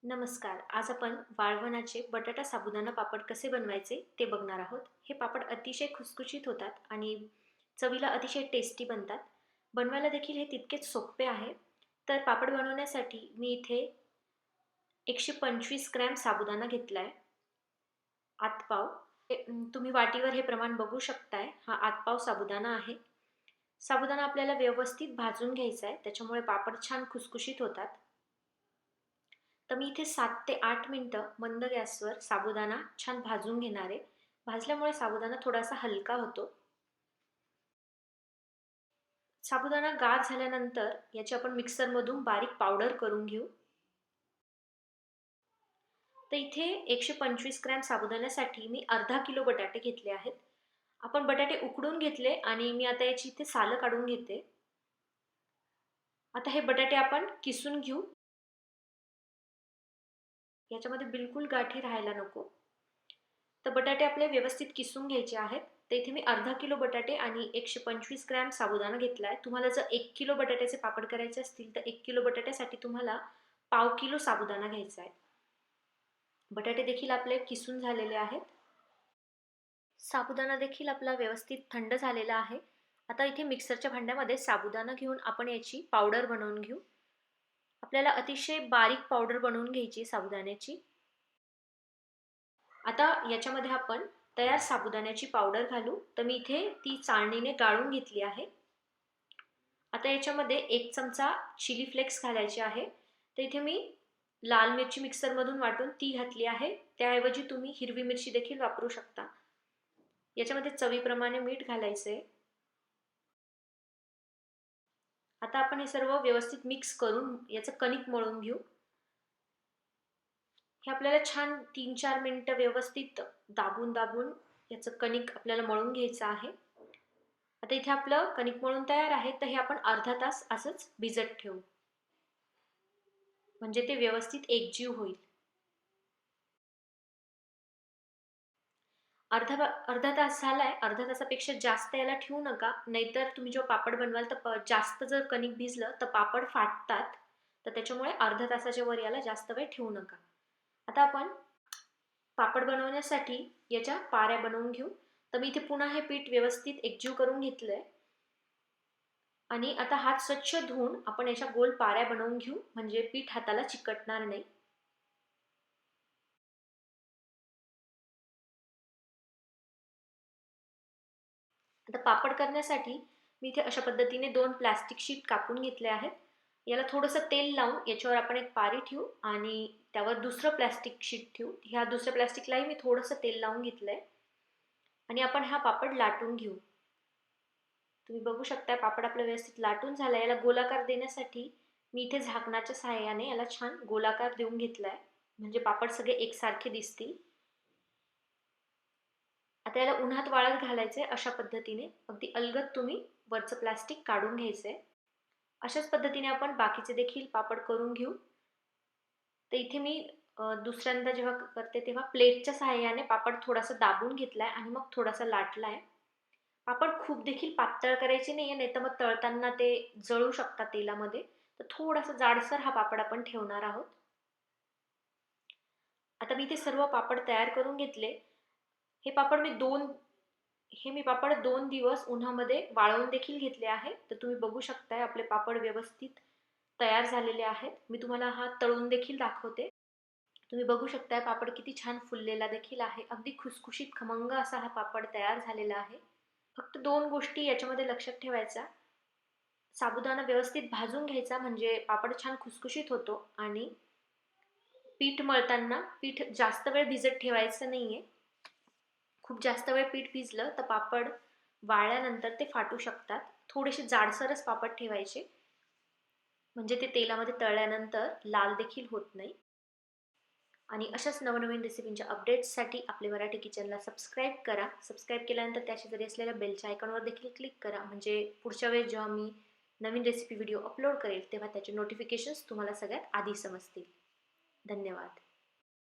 नमस्कार. आज आपण वाळवणाचे बटाटा साबुदाणा पापड कसे बनवायचे ते बघणार आहोत. हे पापड अतिशय खुसखुशीत होतात आणि चवीला अतिशय टेस्टी बनतात. बनवायला देखील हे तितकेच सोपे आहे. तर पापड बनवण्यासाठी मी इथे 125 ग्रॅम साबुदाणा घेतला आहे. आतपाव. तुम्ही वाटीवर हे प्रमाण बघू शकताय. हा आतपाव साबुदाणा आहे. साबुदाणा आपल्याला व्यवस्थित भाजून घ्यायचा आहे. त्याच्यामुळे पापड छान खुसखुशीत होतात. तर मी इथे 7 ते 8 मिनिटं मंद गॅसवर साबुदाणा छान भाजून घेणार आहे. भाजल्यामुळे साबुदाणा थोडासा हलका होतो. साबुदाणा गार झाल्यानंतर याची आपण मिक्सरमधून बारीक पावडर करून घेऊ. तर इथे 125 ग्रॅम साबुदाण्यासाठी मी अर्धा किलो बटाटे घेतले आहेत. आपण बटाटे उकडून घेतले आणि मी आता याची इथे सालं काढून घेते. आता हे बटाटे आपण किसून घेऊ. याच्यामध्ये बिलकुल गाठी राहायला नको. तर बटाटे आपले व्यवस्थित किसून घ्यायचे आहेत. तर इथे मी अर्धा किलो बटाटे आणि 125 ग्रॅम साबुदाणा घेतला आहे. तुम्हाला जर 1 किलो बटाट्याचे पापड करायचे असतील तर 1 किलो बटाट्यासाठी तुम्हाला पाव किलो साबुदाणा घ्यायचा आहे. बटाटे देखील आपले किसून झालेले आहेत. साबुदाणा देखील आपला व्यवस्थित थंड झालेला आहे. आता इथे मिक्सरच्या भांड्यामध्ये साबुदाणा घेऊन आपण याची पावडर बनवून घेऊ. आपल्याला अतिशय बारीक पावडर बनवून घ्यायची साबुदाण्याची. आता याच्यामध्ये आपण तयार साबुदाण्याची पावडर घालू. तर मी इथे ती चाळणीने गाळून घेतली आहे. आता याच्यामध्ये 1 चमचा चिली फ्लेक्स घालायचे आहे. तर इथे मी लाल मिरची मिक्सरमधून वाटून ती घातली आहे. त्याऐवजी तुम्ही हिरवी मिरची देखील वापरू शकता. याच्यामध्ये चवीप्रमाणे मीठ घालायचे. आता आपण हे सर्व व्यवस्थित मिक्स करून याचं कणिक मळून घेऊ. हे आपल्याला छान 3-4 मिनिटं व्यवस्थित दाबून याचं कणिक आपल्याला मळून घ्यायचं आहे. आता इथे आपलं कणिक मळून तयार आहे. तर हे आपण अर्धा तास असंच भिजत ठेवू, म्हणजे ते व्यवस्थित एकजीव होईल. अर्धा तास झालाय. अर्धा तासापेक्षा जास्त याला ठेवू नका, नाहीतर तुम्ही जेव्हा पापड बनवाल तर जास्त जर कणिक भिजलं तर पापड फाटतात. तर त्याच्यामुळे अर्धा तासाच्या वर याला जास्त वेळ ठेवू नका. आता आपण पापड बनवण्यासाठी याच्या पाऱ्या बनवून घेऊ. तर मी इथे पुन्हा हे पीठ व्यवस्थित एकजीव करून घेतलंय आणि आता हात स्वच्छ धुवून आपण याच्या गोल पाऱ्या बनवून घेऊ, म्हणजे पीठ हाताला चिकटणार नाही. आता पापड करण्यासाठी मी इथे अशा पद्धतीने 2 प्लास्टिक शीट कापून घेतले आहेत. याला थोडंसं तेल लावून याच्यावर आपण एक पारी ठेवू आणि त्यावर दुसरं प्लास्टिक शीट ठेवू. ह्या दुसऱ्या प्लास्टिकलाही मी थोडंसं तेल लावून घेतलंय आणि आपण हा पापड लाटून घेऊ. तुम्ही बघू शकता पापड आपला व्यवस्थित लाटून झाला. याला गोलाकार देण्यासाठी मी इथे झाकणाच्या सहाय्याने याला छान गोलाकार देऊन घेतलाय, म्हणजे पापड सगळे एकसारखे दिसतील. आता याला उन्हात वाळत घालायचे. अशा पद्धतीने अगदी अलगद तुम्ही वरचं प्लास्टिक काढून घ्यायचंय. अशाच पद्धतीने आपण बाकीचे देखील पापड करून घेऊ. तर इथे मी दुसऱ्यांदा जेव्हा करते तेव्हा प्लेटच्या सहाय्याने पापड थोडासा दाबून घेतलाय आणि मग थोडासा लाटलाय. पापड खूप देखील पातळ करायचे नाहीये, नाही तर मग तळताना ते जळू शकतात तेलामध्ये. तर थोडासा जाडसर हा पापड आपण ठेवणार आहोत. आता मी इथे सर्व पापड तयार करून घेतले. हे पापड 2 दिवस उन्हामध्ये वाळवून देखील घेतले आहे. तर तुम्ही बघू शकताय आपले पापड व्यवस्थित तयार झालेले आहेत. मी तुम्हाला हा तळून देखील दाखवते. तुम्ही बघू शकताय पापड किती छान फुललेला देखील आहे. अगदी खुसखुशीत खमंग असा हा पापड तयार झालेला आहे. फक्त 2 गोष्टी याच्यामध्ये लक्षात ठेवायच्या. साबुदाणा व्यवस्थित भाजून घ्यायचा, म्हणजे पापड छान खुसखुशीत होतो. आणि पीठ मळताना पीठ जास्त वेळ भिजत ठेवायचं नाहीये. खूप जास्त वेळ पीठ भिजलं तर पापड वाळल्यानंतर ते फाटू शकतात. थोडेसे जाडसरच पापड ठेवायचे, म्हणजे ते तेलामध्ये तळल्यानंतर लाल देखील होत नाही. आणि अशाच नवनवीन रेसिपींच्या अपडेट्ससाठी आपले मराठी किचनला सबस्क्राईब करा. सबस्क्राईब केल्यानंतर त्या शेजारी असलेल्या बेलच्या आयकॉनवर देखील क्लिक करा, म्हणजे पुढच्या वेळेस जेव्हा मी नवीन रेसिपी व्हिडिओ अपलोड करेल तेव्हा त्याचे नोटिफिकेशन्स तुम्हाला सगळ्यात आधी समजतील. धन्यवाद.